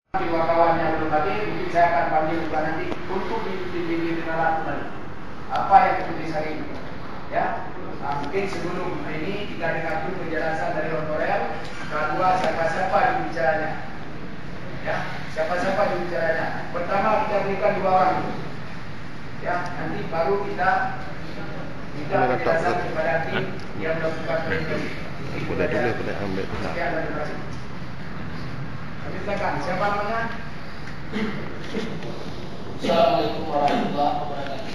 Kawan-kawannya belum lagi, mungkin saya akan panggil juga nanti untuk dikenalan kembali apa yang tertulis hari ini. Ya, nah, mungkin sebelum ini kita dengar dulu penjelasan dari honorer. Kedua, siapa-siapa jurubicaranya. Ya, siapa-siapa jurubicaranya. Pertama kita berikan 2 orang dulu. Ya, nanti baru kita minta penjelasan kepada tim yang melakukan penelitian. Boleh ambil. Sekian, terima kasih. Silakan, siapa namanya? Assalamualaikum warahmatullahi wabarakatuh.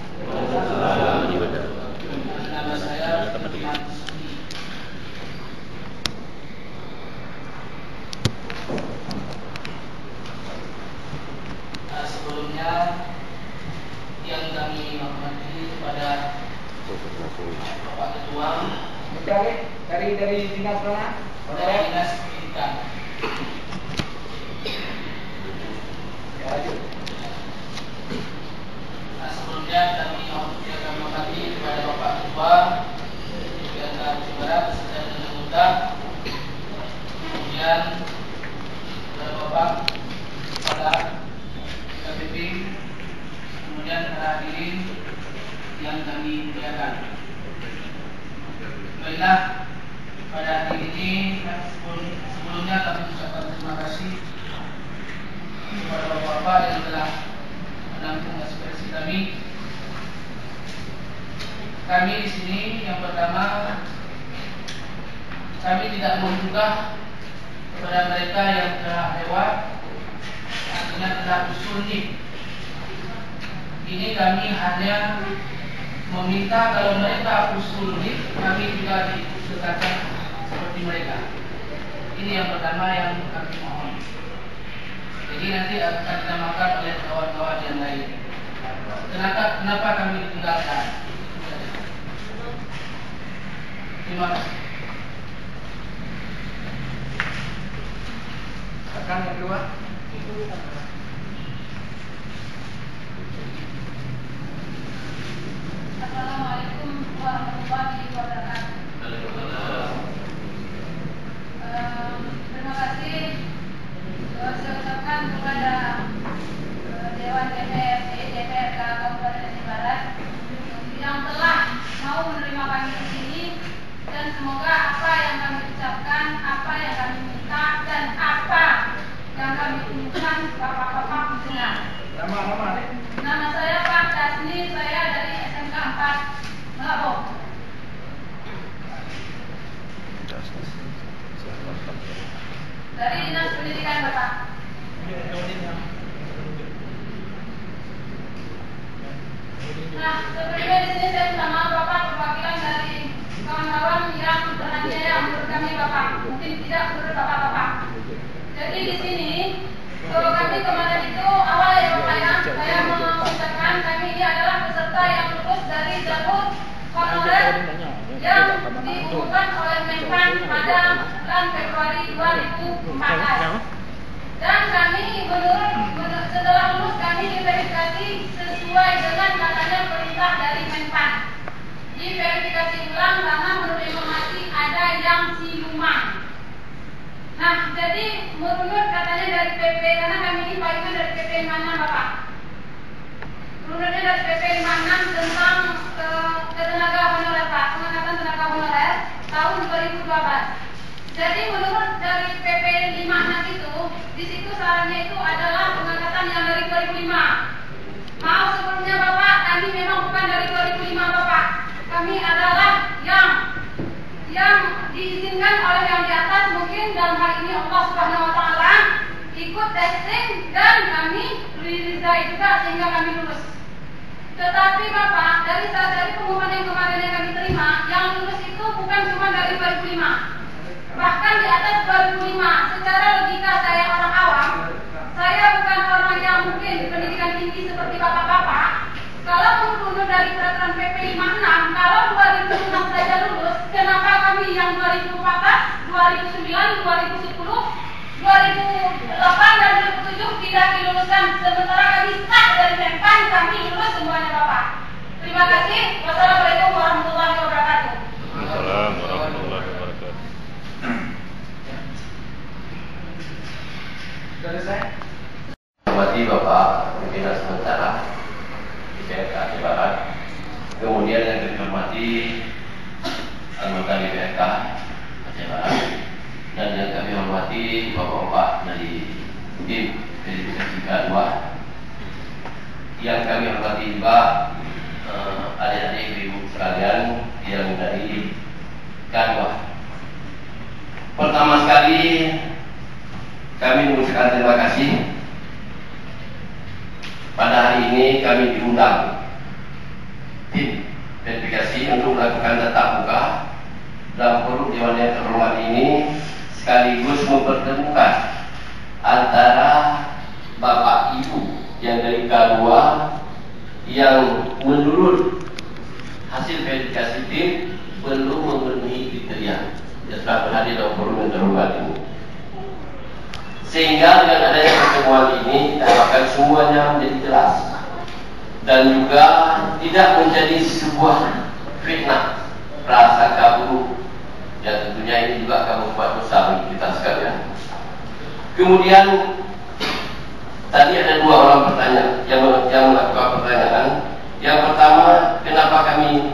Nama saya Firman Sudi. Sebelumnya yang kami hormati kepada Bapak Ketua dari dinas mana? Dari Dinas Pendidikan. Sebelumnya kami hormati kepada Bapak Ketua Kegiatan Barat dan Muda, kemudian kepada Bapak Kepala KPP, kemudian para hadirin yang kami muliakan. Baiklah, pada hari ini sebelumnya kami ucapkan terima kasih kepada Bapak-Bapak yang telah menampung aspirasi kami. Kami di sini yang pertama, kami tidak membuka kepada mereka yang telah lewat, artinya telah usul nih. Ini kami hanya meminta kalau mereka usul nih, kami juga diusulkan seperti mereka. Ini yang pertama yang kami mohon. Jadi nanti akan ditambahkan oleh kawan-kawan yang lain. Kenapa kami ditinggalkan? Terima kasih. Akan yang kedua. Assalamualaikum warahmatullahi wabarakatuh. Terima kasih saya ucapkan kepada Dewan DPRD Kabupaten Aceh Barat yang telah mau menerima kami di sini, dan semoga apa yang kami ucapkan, apa yang kami minta, dan apa yang kami inginkan Bapak-bapak mendengar. Nama saya Pak Dasni, saya dari SMK 4 Melabok. Dari Dinas Pendidikan Bapak. Nah, sebelumnya di sini saya minta maaf Bapak, perwakilan dari kawan-kawan yang beraniaya menurut kami Bapak, mungkin tidak menurut Bapak-bapak. Jadi di sini kami kemarin itu awal ya Bapak ya, saya mengucapkan kami ini adalah peserta yang lulus dari jalur honorer yang diumumkan oleh Menpan pada bulan Februari 2014. Dan kami setelah lulus kami diverifikasi sesuai dengan katanya perintah dari Menpan. Diverifikasi ulang karena menurut informasi ada yang siluman. Nah, jadi menurut katanya dari PP, karena kami ini palingan dari PP 56 Bapak. Menurutnya dari PP 56 tentang tenaga honorer Pak, pengangkatan tenaga honorer tahun 2012. Jadi menurut dari PP 56 itu, di situ sarannya itu adalah pengangkatan yang dari 2005. Maaf sebelumnya Bapak, kami memang bukan dari 2005 Bapak. Kami adalah yang diizinkan oleh yang di atas, mungkin dalam hal ini Allah Subhanahu wa taala ikut testing dan kami dirizai juga sehingga kami lulus. Tetapi Bapak, dari pengumuman yang kemarin yang kami terima, yang lulus itu bukan cuma dari 2005. Bahkan di atas 2005. Secara logika saya orang awam, saya bukan orang yang mungkin pendidikan tinggi seperti bapak-bapak. Kalau menurut dari peraturan PP 56, kalau 2006 saja lulus, kenapa kami yang 2014, 2009, 2010, 2008 dan 2007 tidak diluluskan, sementara kami sah dari Menpan, kami lulus semuanya Bapak. Terima kasih. Wassalamualaikum warahmatullahi wabarakatuh. Assalamualaikum warahmatullahi wabarakatuh. Selesai? hormati Bapak Pimpinan Sementara DPRK Aceh Barat, kemudian yang kami hormati anggota DPRK Aceh Barat, dan yang kami hormati Bapak-bapak dari tim verifikasi K2, yang kami hormati juga adik-adik ibu sekalian yang dari K2. Pertama sekali kami mengucapkan terima kasih. Pada hari ini kami diundang tim verifikasi untuk melakukan tatap muka dalam forum Dewan yang terhormat ini, sekaligus mempertemukan antara Bapak Ibu yang dari K2 yang menurut hasil verifikasi tim belum memenuhi kriteria yang telah berhadir dalam forum yang terhormat ini. Sehingga dengan adanya pertemuan ini kita harapkan semuanya menjadi jelas dan juga tidak menjadi sebuah fitnah, prasangka buruk yang tentunya ini juga akan membuat dosa bagi kita sekalian. Kemudian tadi ada dua orang bertanya yang melakukan pertanyaan. Yang pertama, kenapa kami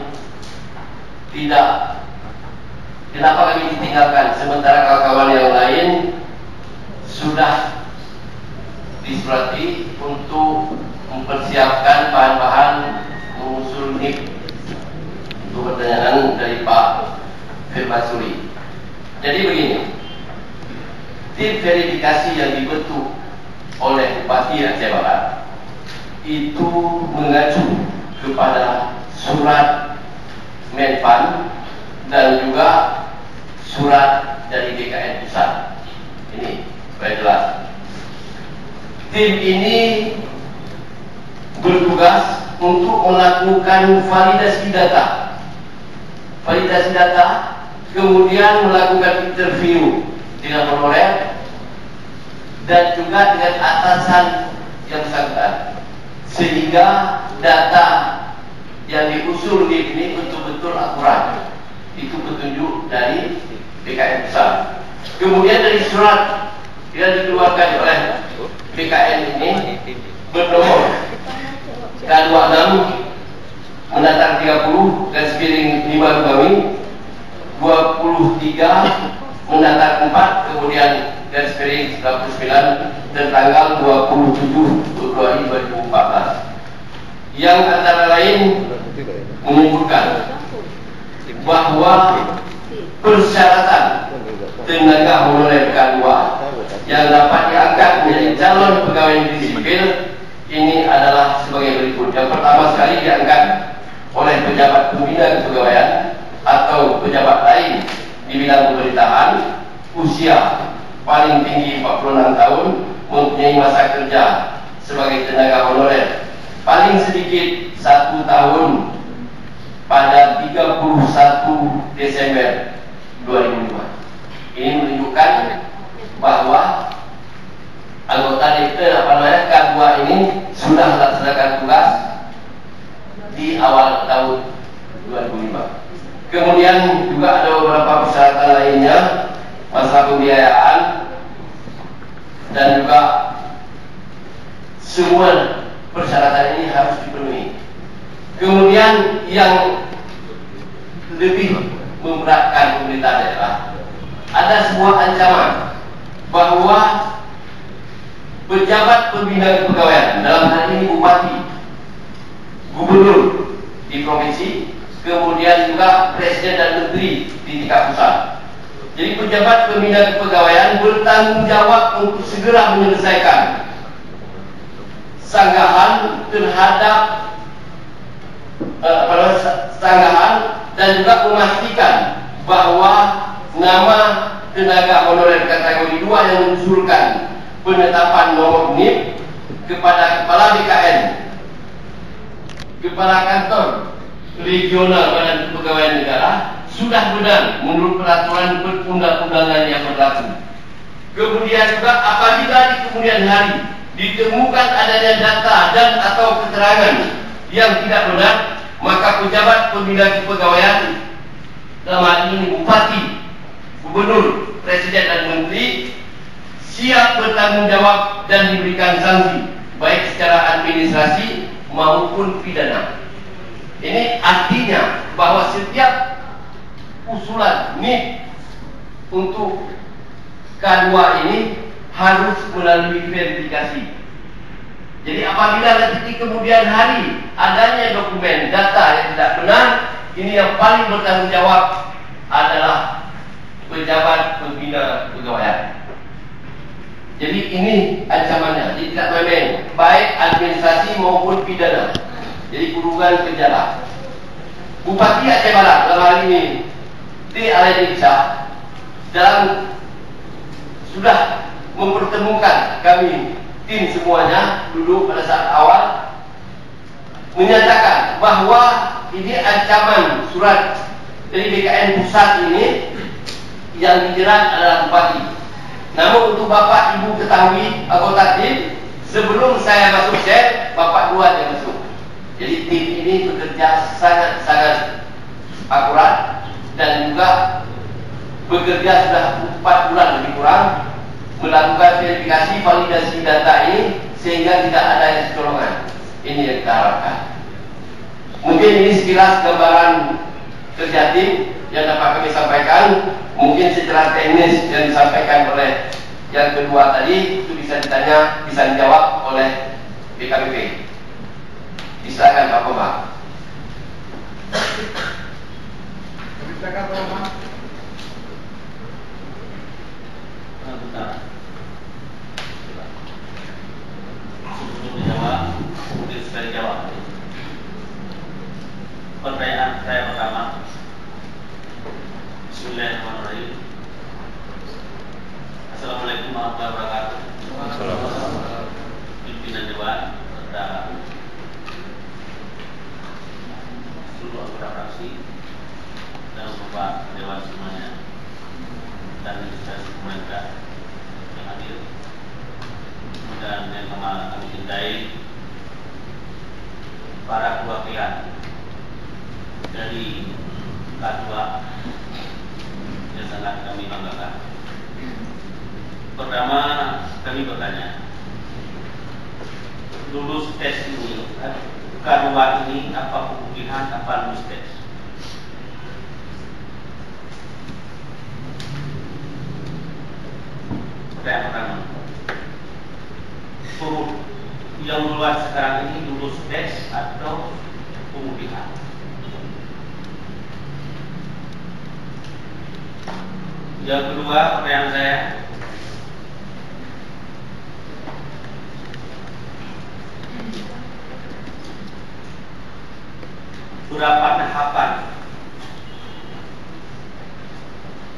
ditinggalkan sementara kawan-kawan yang lain sudah disurati untuk mempersiapkan bahan-bahan mengusul NIP. Itu pertanyaan dari Pak Firman Suri. Jadi begini, tim verifikasi yang dibentuk oleh Bupati Aceh Barat itu mengacu kepada surat Menpan dan juga surat dari BKN Pusat. Ini supaya jelas. Tim ini bertugas untuk melakukan validasi data, kemudian melakukan interview dengan honorer dan juga dengan atasan yang bersangkutan, sehingga data yang diusul ini betul-betul akurat. Itu petunjuk dari BKN Pusat. Kemudian dari surat yang dikeluarkan oleh BKN ini bernomor K26 mendatang 30 /5 23 mendatang 4 kemudian /99 dan tanggal 27 Februari 2014, yang antara lain menyebutkan bahwa persyaratan tenaga honorer K2 yang dapat diangkat menjadi calon pegawai negeri sipil ini adalah sebagai berikut. Yang pertama sekali diangkat oleh pejabat pembina kepegawaian atau pejabat lain di bidang pemerintahan, usia paling tinggi 46 tahun, mempunyai masa kerja sebagai tenaga honorer paling sedikit 1 tahun pada 31 Desember 2005. Ini menunjukkan bahwa anggota K2 ini sudah melaksanakan tugas di awal tahun 2005. Kemudian juga ada beberapa persyaratan lainnya, masalah pembiayaan dan juga semua persyaratan ini harus dipenuhi. Kemudian yang lebih memberatkan pemerintah daerah, ada sebuah ancaman bahwa pejabat pembina kepegawaian, dalam hal ini bupati, gubernur di provinsi, kemudian juga presiden dan menteri di tingkat pusat. Jadi pejabat pembina kepegawaian bertanggung jawab untuk segera menyelesaikan sanggahan terhadap sanggahan dan juga memastikan bahwa nama tenaga honorer kategori 2 yang mengusulkan penetapan nomor NIP kepada Kepala BKN, Kepala Kantor Regional Badan Kepegawaian Negara sudah benar menurut peraturan perundang-undangan yang berlaku. Kemudian juga apabila di kemudian hari ditemukan adanya data dan atau keterangan yang tidak benar, maka pejabat pembina kepegawaian, dalam hal ini bupati, gubernur, presiden dan menteri, siap bertanggung jawab dan diberikan sanksi baik secara administrasi maupun pidana. Ini artinya bahwa setiap usulan NIP untuk K2 ini harus melalui verifikasi. Jadi apabila nanti kemudian hari adanya dokumen data yang tidak benar, ini yang paling bertanggung jawab adalah pejabat pembina kepegawaian. Jadi ini ancamannya, jadi tidak main-main, baik administrasi maupun pidana. Jadi kurungan penjara. Bupati Aceh Barat dalam hal ini T. Alaidinsa dalam sudah mempertemukan kami tim semuanya dulu pada saat awal menyatakan bahwa ini ancaman surat dari BKN pusat ini yang dijerat adalah bupati. Namun untuk Bapak Ibu ketahui anggota tim, sebelum saya masuk sel, Bapak duluan yang masuk. Jadi tim ini bekerja sangat-sangat akurat dan juga bekerja sudah 4 bulan lebih kurang melakukan verifikasi validasi data ini sehingga tidak ada yang kecolongan. Ini yang kita harapkan. Mungkin ini sekilas gambaran kerja tim yang dapat kami sampaikan. Mungkin secara teknis yang disampaikan oleh yang kedua tadi itu bisa ditanya, bisa dijawab oleh BKPP. Silakan Pak Komar. Silakan Pak Komar. Sebelum dijawab, mungkin sudah dijawab. Pertanyaan saya pertama. Bismillahirrahmanirrahim. Assalamualaikum warahmatullahi wabarakatuh. Assalamualaikum. Pimpinan Dewan serta seluruh anggota fraksi dan Bapak Dewan semuanya dan instansi pemerintah yang hadir dan yang kami cintai, para perwakilan dari K2 yang sangat kami banggakan. Pertama, kami bertanya, lulus tes ini, K2 ini apa kemungkinan apa lulus tes? Pertanyaan pertama, yang lulus sekarang ini lulus tes atau kemungkinan? Yang kedua, pertanyaan saya, berapa tahapan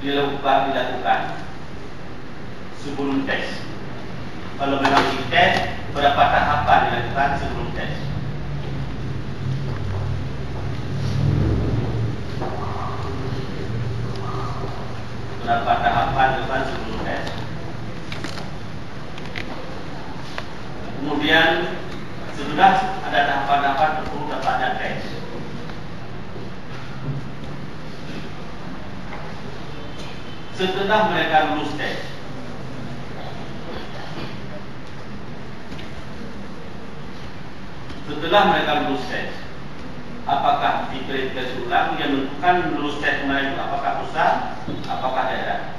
dilakukan sebelum tes? Kalau memang dites, berapa tahapan dilakukan sebelum tes? Berapa tahapan dilakukan sebelum tes? Kemudian sudah ada tahapan-tahapan perlu dapatnya tes. Setelah mereka lulus tes, apakah diverifikasi ulang yang menentukan lulus tes kemarin itu apakah pusat, apakah daerah?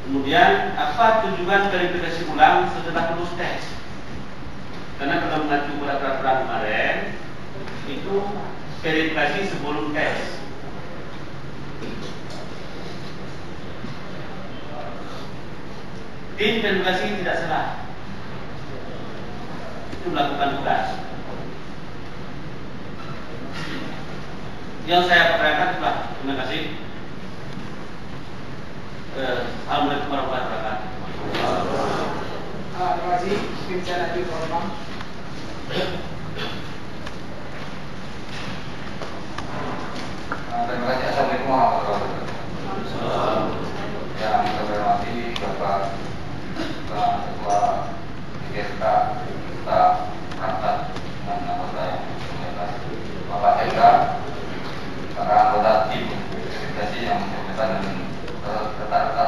Kemudian apa tujuan verifikasi ulang setelah lulus tes? Karena kalau mengacu pada peraturan kemarin itu verifikasi sebelum tes. Tim verifikasi tidak salah, itu melakukan tugas. Yang saya pertanyakan adalah, terima kasih. Assalamualaikum warahmatullahi wabarakatuh. Terima kasih. Mungkin saya lanjut Pak Komar. Terima kasih. Assalamualaikum warahmatullahi wabarakatuh. Yang saya hormati Bapak Ketua IGSK, kita perangkat dan anggota yang dimuliakan Bapak Eka, Pak para anggota tim verifikasi yang berkaitan dengan rekan-rekan